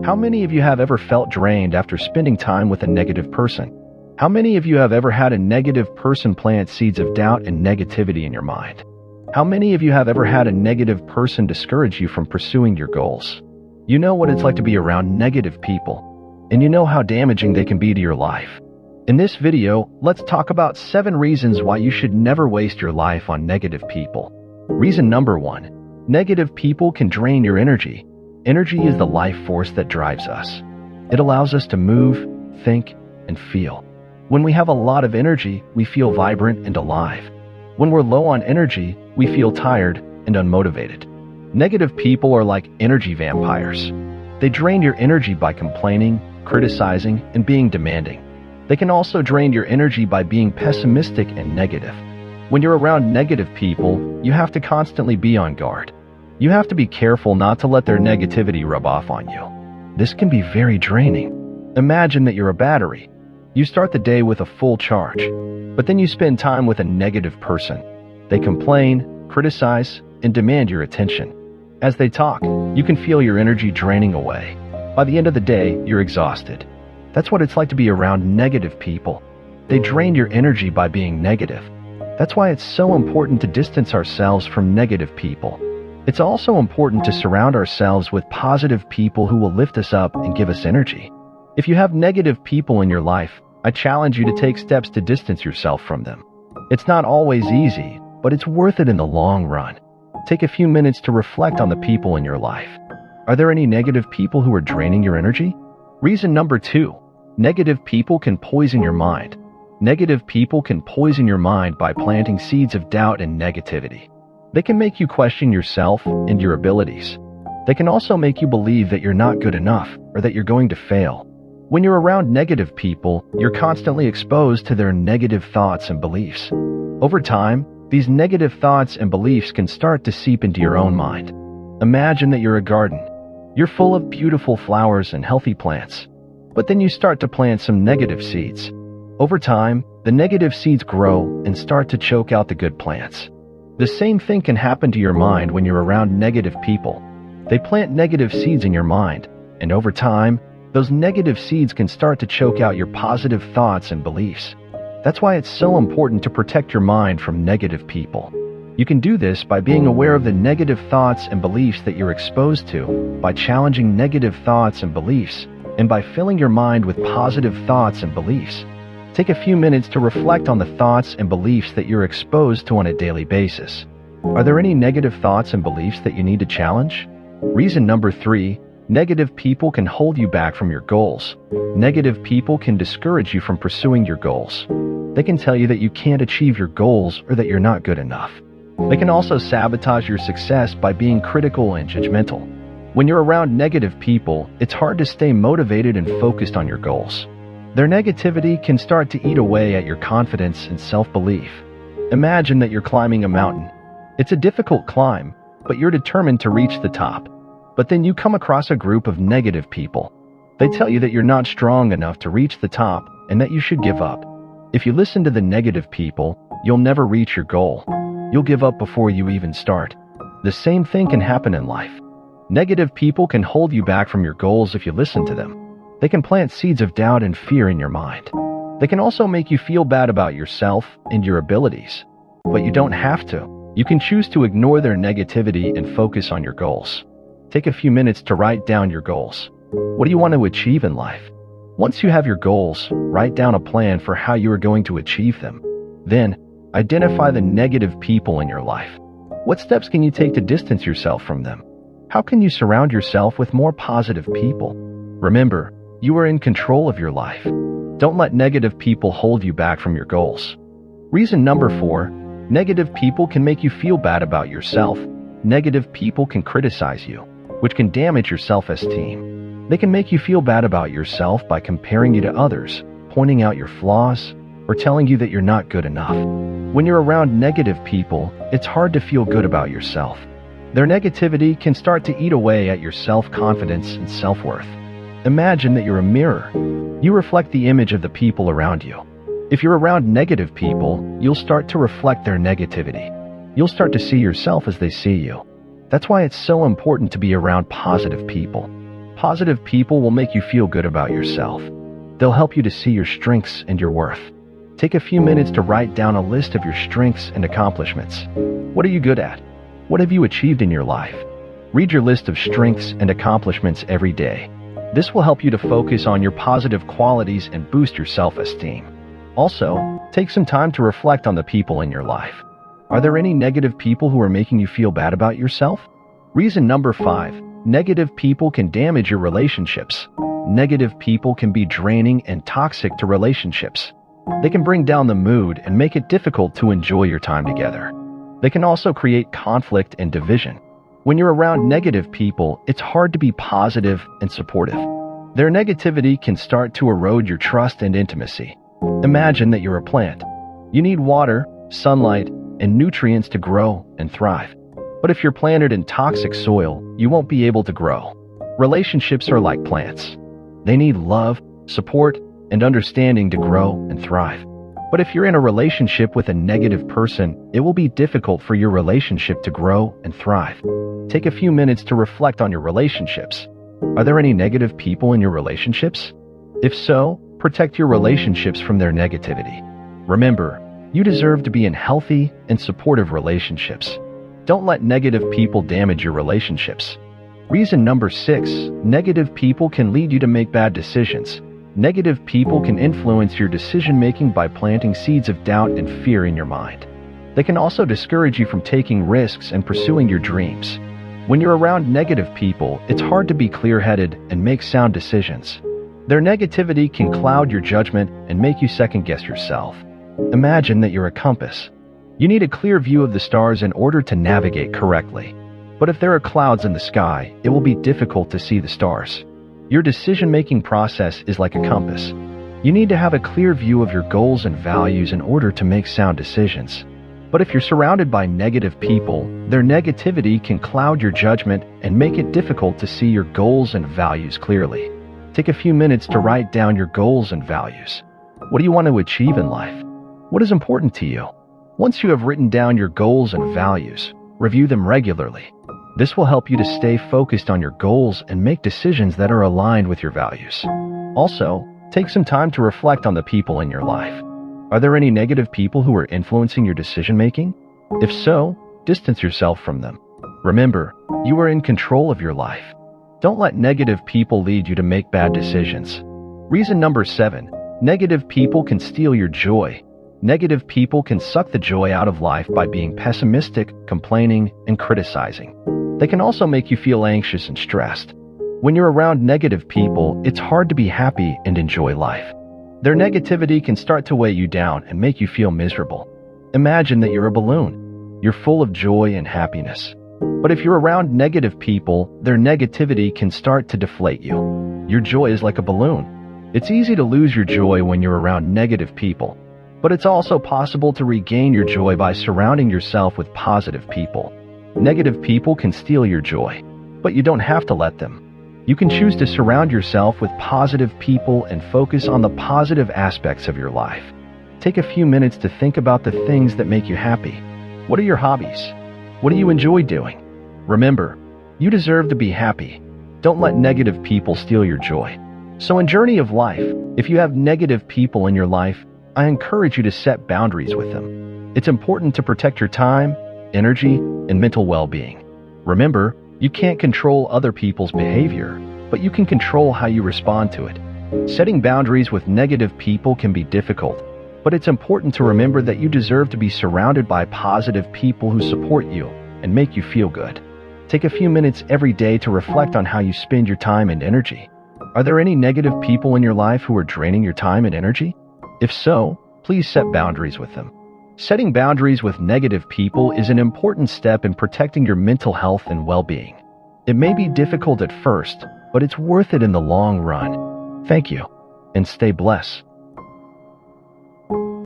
How many of you have ever felt drained after spending time with a negative person? How many of you have ever had a negative person plant seeds of doubt and negativity in your mind? How many of you have ever had a negative person discourage you from pursuing your goals? You know what it's like to be around negative people, and you know how damaging they can be to your life. In this video, let's talk about 7 reasons why you should never waste your life on negative people. Reason number 1. Negative people can drain your energy. Energy is the life force that drives us. It allows us to move, think, and feel. When we have a lot of energy, we feel vibrant and alive. When we're low on energy, we feel tired and unmotivated. Negative people are like energy vampires. They drain your energy by complaining, criticizing, and being demanding. They can also drain your energy by being pessimistic and negative. When you're around negative people, you have to constantly be on guard. You have to be careful not to let their negativity rub off on you. This can be very draining. Imagine that you're a battery. You start the day with a full charge, but then you spend time with a negative person. They complain, criticize, and demand your attention. As they talk, you can feel your energy draining away. By the end of the day, you're exhausted. That's what it's like to be around negative people. They drain your energy by being negative. That's why it's so important to distance ourselves from negative people. It's also important to surround ourselves with positive people who will lift us up and give us energy. If you have negative people in your life, I challenge you to take steps to distance yourself from them. It's not always easy, but it's worth it in the long run. Take a few minutes to reflect on the people in your life. Are there any negative people who are draining your energy? Reason number 2. Negative people can poison your mind. Negative people can poison your mind by planting seeds of doubt and negativity. They can make you question yourself and your abilities. They can also make you believe that you're not good enough or that you're going to fail. When you're around negative people, you're constantly exposed to their negative thoughts and beliefs. Over time, these negative thoughts and beliefs can start to seep into your own mind. Imagine that you're a garden. You're full of beautiful flowers and healthy plants. But then you start to plant some negative seeds. Over time, the negative seeds grow and start to choke out the good plants. The same thing can happen to your mind when you're around negative people. They plant negative seeds in your mind, and over time, those negative seeds can start to choke out your positive thoughts and beliefs. That's why it's so important to protect your mind from negative people. You can do this by being aware of the negative thoughts and beliefs that you're exposed to, by challenging negative thoughts and beliefs, and by filling your mind with positive thoughts and beliefs. Take a few minutes to reflect on the thoughts and beliefs that you're exposed to on a daily basis. Are there any negative thoughts and beliefs that you need to challenge? Reason number 3. Negative people can hold you back from your goals. Negative people can discourage you from pursuing your goals. They can tell you that you can't achieve your goals or that you're not good enough. They can also sabotage your success by being critical and judgmental. When you're around negative people, it's hard to stay motivated and focused on your goals. Their negativity can start to eat away at your confidence and self-belief. Imagine that you're climbing a mountain. It's a difficult climb, but you're determined to reach the top. But then you come across a group of negative people. They tell you that you're not strong enough to reach the top and that you should give up. If you listen to the negative people, you'll never reach your goal. You'll give up before you even start. The same thing can happen in life. Negative people can hold you back from your goals if you listen to them. They can plant seeds of doubt and fear in your mind. They can also make you feel bad about yourself and your abilities. But you don't have to. You can choose to ignore their negativity and focus on your goals. Take a few minutes to write down your goals. What do you want to achieve in life? Once you have your goals, write down a plan for how you are going to achieve them. Then, identify the negative people in your life. What steps can you take to distance yourself from them? How can you surround yourself with more positive people? Remember, you are in control of your life. Don't let negative people hold you back from your goals. Reason number 4. Negative people can make you feel bad about yourself. Negative people can criticize you, which can damage your self-esteem. They can make you feel bad about yourself by comparing you to others, pointing out your flaws, or telling you that you're not good enough. When you're around negative people, it's hard to feel good about yourself. Their negativity can start to eat away at your self-confidence and self-worth. Imagine that you're a mirror. You reflect the image of the people around you. If you're around negative people, you'll start to reflect their negativity. You'll start to see yourself as they see you. That's why it's so important to be around positive people. Positive people will make you feel good about yourself. They'll help you to see your strengths and your worth. Take a few minutes to write down a list of your strengths and accomplishments. What are you good at? What have you achieved in your life? Read your list of strengths and accomplishments every day. This will help you to focus on your positive qualities and boost your self-esteem. Also, take some time to reflect on the people in your life. Are there any negative people who are making you feel bad about yourself? Reason number 5. Negative people can damage your relationships. Negative people can be draining and toxic to relationships. They can bring down the mood and make it difficult to enjoy your time together. They can also create conflict and division. When you're around negative people, it's hard to be positive and supportive. Their negativity can start to erode your trust and intimacy. Imagine that you're a plant. You need water, sunlight, and nutrients to grow and thrive. But if you're planted in toxic soil, you won't be able to grow. Relationships are like plants. They need love, support, and understanding to grow and thrive. But if you're in a relationship with a negative person, it will be difficult for your relationship to grow and thrive. Take a few minutes to reflect on your relationships. Are there any negative people in your relationships? If so, protect your relationships from their negativity. Remember, you deserve to be in healthy and supportive relationships. Don't let negative people damage your relationships. Reason number 6. Negative people can lead you to make bad decisions. Negative people can influence your decision-making by planting seeds of doubt and fear in your mind. They can also discourage you from taking risks and pursuing your dreams. When you're around negative people, it's hard to be clear-headed and make sound decisions. Their negativity can cloud your judgment and make you second-guess yourself. Imagine that you're a compass. You need a clear view of the stars in order to navigate correctly. But if there are clouds in the sky, it will be difficult to see the stars. Your decision-making process is like a compass. You need to have a clear view of your goals and values in order to make sound decisions. But if you're surrounded by negative people, their negativity can cloud your judgment and make it difficult to see your goals and values clearly. Take a few minutes to write down your goals and values. What do you want to achieve in life? What is important to you? Once you have written down your goals and values, review them regularly. This will help you to stay focused on your goals and make decisions that are aligned with your values. Also, take some time to reflect on the people in your life. Are there any negative people who are influencing your decision-making? If so, distance yourself from them. Remember, you are in control of your life. Don't let negative people lead you to make bad decisions. Reason number 7. Negative people can steal your joy. Negative people can suck the joy out of life by being pessimistic, complaining, and criticizing. They can also make you feel anxious and stressed. When you're around negative people, it's hard to be happy and enjoy life. Their negativity can start to weigh you down and make you feel miserable. Imagine that you're a balloon. You're full of joy and happiness. But if you're around negative people, their negativity can start to deflate you. Your joy is like a balloon. It's easy to lose your joy when you're around negative people. But it's also possible to regain your joy by surrounding yourself with positive people. Negative people can steal your joy, but you don't have to let them. You can choose to surround yourself with positive people and focus on the positive aspects of your life. Take a few minutes to think about the things that make you happy. What are your hobbies? What do you enjoy doing? Remember, you deserve to be happy. Don't let negative people steal your joy. So in Journey of Life, if you have negative people in your life, I encourage you to set boundaries with them. It's important to protect your time, energy, and mental well-being. Remember, you can't control other people's behavior, but you can control how you respond to it. Setting boundaries with negative people can be difficult, but it's important to remember that you deserve to be surrounded by positive people who support you and make you feel good. Take a few minutes every day to reflect on how you spend your time and energy. Are there any negative people in your life who are draining your time and energy? If so, please set boundaries with them. Setting boundaries with negative people is an important step in protecting your mental health and well-being. It may be difficult at first, but it's worth it in the long run. Thank you, and stay blessed.